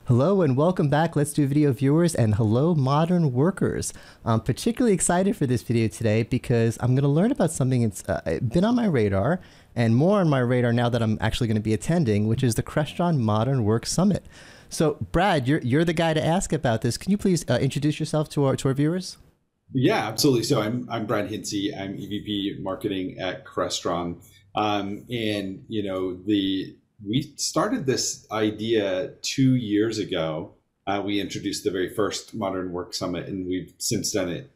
Hello and welcome back, Let's Do Video viewers, and hello modern workers. I'm particularly excited for this video today because I'm going to learn about something that's been on my radar and more on my radar now that I'm actually going to be attending, which is the Crestron Modern Work Summit. So Brad, you're the guy to ask about this. Can you please introduce yourself to our viewers? Yeah, absolutely. So I'm Brad Hintze. I'm EVP Marketing at Crestron. And we started this idea 2 years ago. We introduced the very first Modern Work Summit, and we've since done it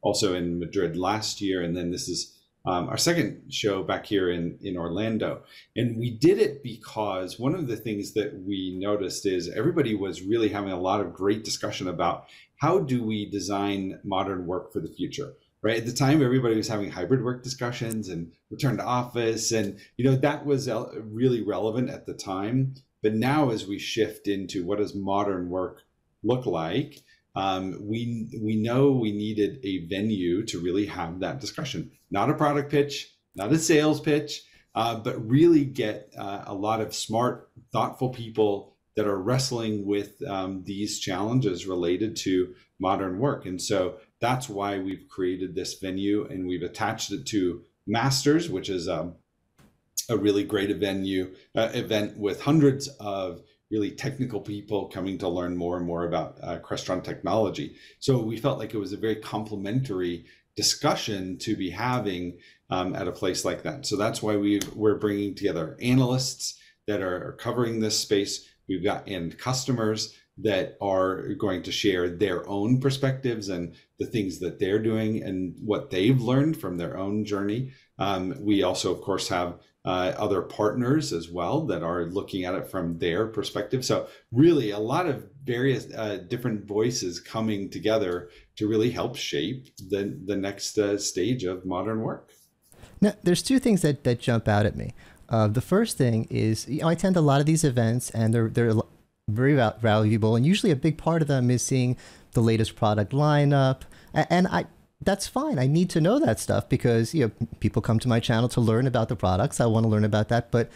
also in Madrid last year. And then this is our second show back here in Orlando. And we did it because one of the things that we noticed is everybody was really having a lot of great discussion about how do we design modern work for the future, right? At the time, everybody was having hybrid work discussions and return to office. And, that was really relevant at the time. But now as we shift into what does modern work look like, we know we needed a venue to really have that discussion, not a product pitch, not a sales pitch, but really get a lot of smart, thoughtful people that are wrestling with these challenges related to modern work. And so that's why we've created this venue, and we've attached it to Masters, which is a really great event with hundreds of really technical people coming to learn more and more about Crestron technology. So we felt like it was a very complementary discussion to be having at a place like that. So that's why we're bringing together analysts that are covering this space. We've got end customers that are going to share their own perspectives and the things that they're doing and what they've learned from their own journey. We also, of course, have other partners as well that are looking at it from their perspective. So really a lot of various different voices coming together to really help shape the next stage of modern work. Now, there's two things that jump out at me. The first thing is, I attend a lot of these events, and they're very valuable, and usually a big part of them is seeing the latest product lineup, and that's fine. I need to know that stuff because people come to my channel to learn about the products. I want to learn about that, but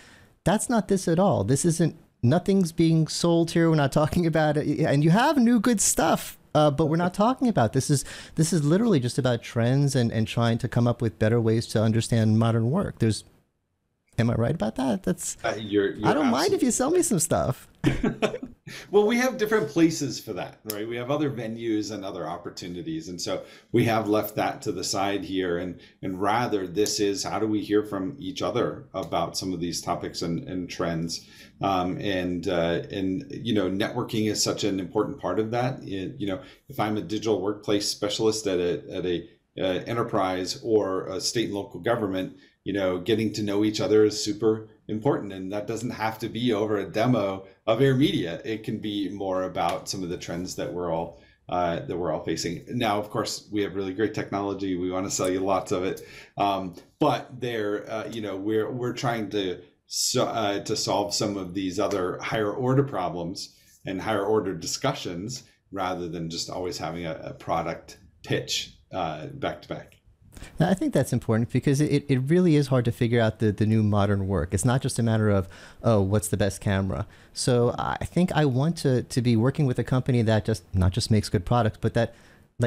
that's not this at all. This isn't. Nothing's being sold here. We're not talking about it, and you have new good stuff. But we're not talking about this is literally just about trends and trying to come up with better ways to understand modern work. Am I right about that? That's you're I don't mind if you sell me some stuff. Well, we have different places for that, right? We have other venues and other opportunities. And so we have left that to the side here. And rather, this is how do we hear from each other about some of these topics and trends. Networking is such an important part of that. If I'm a digital workplace specialist at a enterprise or a state and local government, getting to know each other is super important. And that doesn't have to be over a demo of Air Media. It can be more about some of the trends that we're all facing. Now, of course, we have really great technology. We want to sell you lots of it. But we're trying to solve some of these other higher order problems and higher order discussions rather than just always having a product pitch back to back. I think that's important because it really is hard to figure out the new modern work. It's not just a matter of, oh, what's the best camera? So I think I want to be working with a company that not just makes good products, but that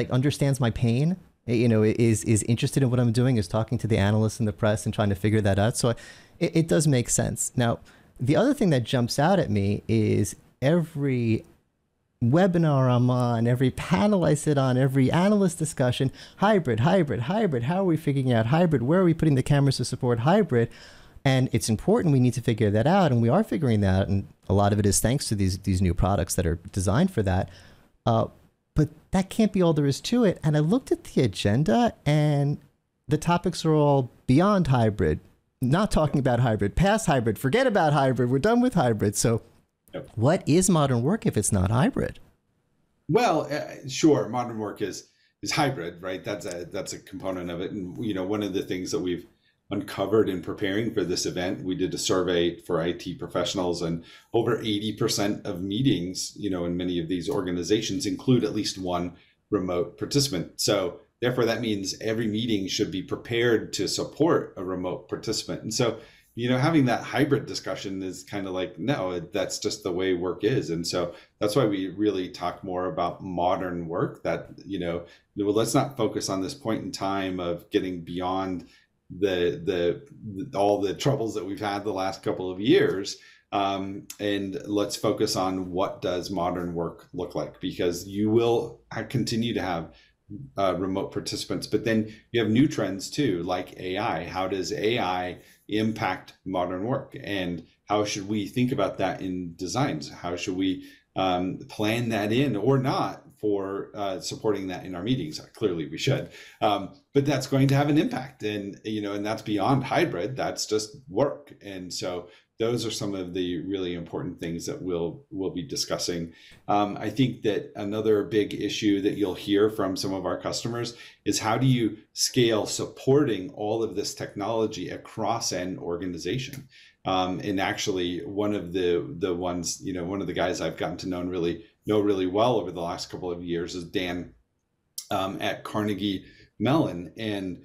understands my pain, is interested in what I'm doing, is talking to the analysts and the press and trying to figure that out. So it does make sense. Now, the other thing that jumps out at me is every webinar I'm on, every panel I sit on, every analyst discussion, hybrid, hybrid, hybrid. How are we figuring out hybrid? Where are we putting the cameras to support hybrid? And it's important. We need to figure that out, and we are figuring that out. And a lot of it is thanks to these new products that are designed for that. But that can't be all there is to it. And I looked at the agenda, and the topics are all beyond hybrid, not talking about hybrid, past hybrid, forget about hybrid. We're done with hybrid. So what is modern work if it's not hybrid? Well, sure, modern work is hybrid, right? That's a component of it. And one of the things that we've uncovered in preparing for this event, we did a survey for IT professionals, and over 80% of meetings, in many of these organizations include at least one remote participant. So therefore, that means every meeting should be prepared to support a remote participant. And so having that hybrid discussion is kind of like, no, that's just the way work is. And so that's why we really talk more about modern work, that, well, let's not focus on this point in time of getting beyond all the troubles that we've had the last couple of years. And let's focus on what does modern work look like, because you will continue to have remote participants, but then you have new trends too, like AI. How does AI impact modern work, and how should we think about that in designs? How should we plan that in or not for supporting that in our meetings? Clearly we should, but that's going to have an impact, and and that's beyond hybrid. That's just work. And so those are some of the really important things that we'll be discussing. I think that another big issue that you'll hear from some of our customers is, how do you scale supporting all of this technology across an organization? And actually, one of the ones, one of the guys I've gotten to know really well over the last couple of years is Dan at Carnegie Mellon, and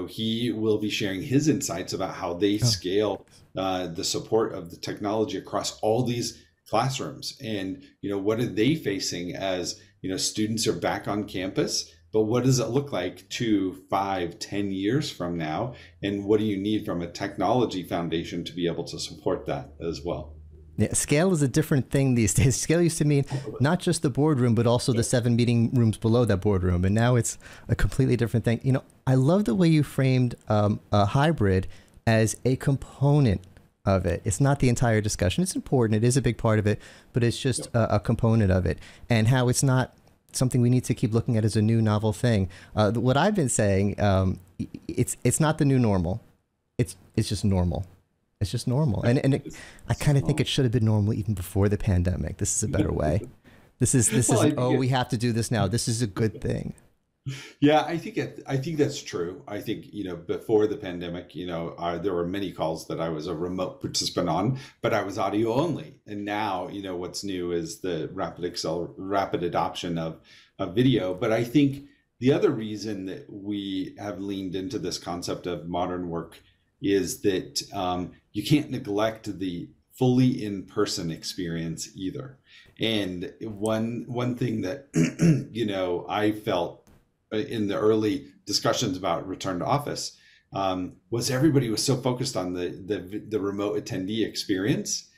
he will be sharing his insights about how they scale the support of the technology across all these classrooms. And, what are they facing as, students are back on campus, but what does it look like 2, 5, 10 years from now? And what do you need from a technology foundation to be able to support that as well? Yeah, scale is a different thing these days. Scale used to mean not just the boardroom, but also the 7 meeting rooms below that boardroom. And now it's a completely different thing. I love the way you framed a hybrid as a component of it. It's not the entire discussion. It's important. It is a big part of it, but it's just a component of it. And how it's not something we need to keep looking at as a new novel thing. What I've been saying, it's not the new normal. It's just normal. It's just normal. And I kind of think it should have been normal even before the pandemic. This is a better way. This is we have to do this now. This is a good thing. Yeah, I think that's true. I think, before the pandemic, there were many calls that I was a remote participant on, but I was audio only. And now, what's new is the rapid adoption of video. But I think the other reason that we have leaned into this concept of modern work is that you can't neglect the fully in-person experience either. And one thing that I felt in the early discussions about return to office was everybody was so focused on the remote attendee experience.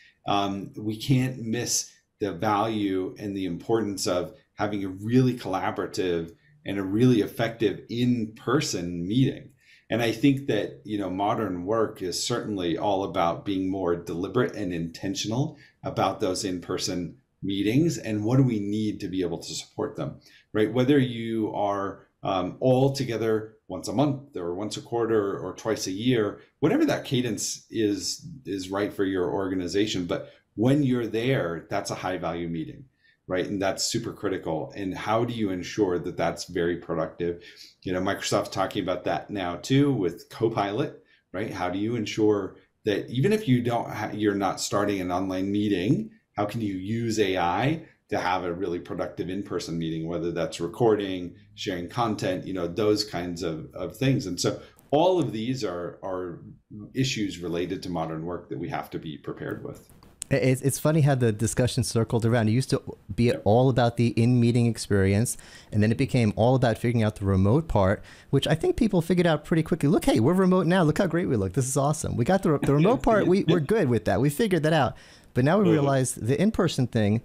We can't miss the value and the importance of having a really collaborative and a really effective in-person meeting. And I think that, modern work is certainly all about being more deliberate and intentional about those in-person meetings, and what do we need to be able to support them, right? Whether you are all together once a month or once a quarter or twice a year, whatever that cadence is right for your organization. But when you're there, that's a high value meeting, right? And that's super critical. And how do you ensure that that's very productive? Microsoft's talking about that now too with Copilot, right? How do you ensure that even if you're not starting an online meeting, how can you use AI to have a really productive in-person meeting, whether that's recording, sharing content, those kinds of things. And so all of these are issues related to modern work that we have to be prepared with. It's funny how the discussion circled around. It used to be all about the in-meeting experience, and then it became all about figuring out the remote part, which I think people figured out pretty quickly. Look, hey, we're remote now. Look how great we look. This is awesome. We got the remote part. We're good with that. We figured that out. But now we realize the in-person thing,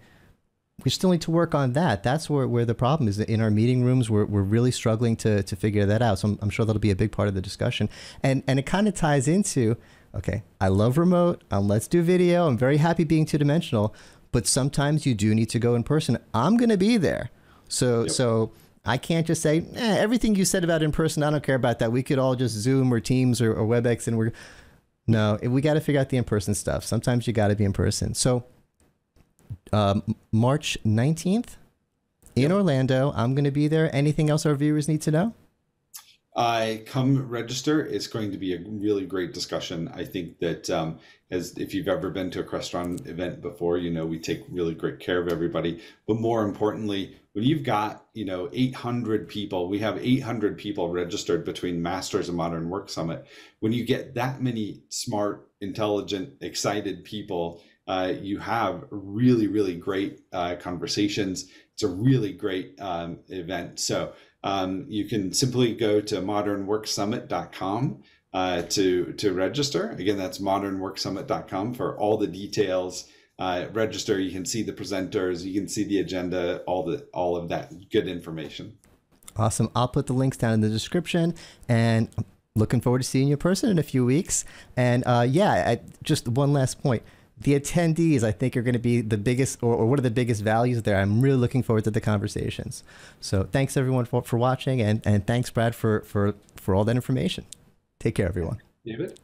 we still need to work on that. That's where the problem is. In our meeting rooms, we're really struggling to figure that out. So I'm sure that'll be a big part of the discussion. And it kind of ties into, okay, I love remote. Let's do video. I'm very happy being two-dimensional. But sometimes you do need to go in person. I'm going to be there. So I can't just say, everything you said about in person, I don't care about that. We could all just Zoom or Teams or WebEx, and no, we got to figure out the in-person stuff. Sometimes you got to be in person. So March 19th in Orlando, I'm going to be there. Anything else our viewers need to know? Come register. It's going to be a really great discussion. I think that as if you've ever been to a Crestron event before, you know we take really great care of everybody. But more importantly, when you've got 800 people, we have 800 people registered between Masters and Modern Work Summit. When you get that many smart, intelligent, excited people, you have really, really great conversations. It's a really great event. So you can simply go to modernworksummit.com to register. Again, that's modernworksummit.com for all the details. Register. You can see the presenters. You can see the agenda. All of that good information. Awesome. I'll put the links down in the description, and looking forward to seeing you in person in a few weeks. And just one last point. The attendees, I think, are going to be the biggest, or one of the biggest values there. I'm really looking forward to the conversations. So thanks, everyone, for watching, and thanks, Brad, for all that information. Take care, everyone. David?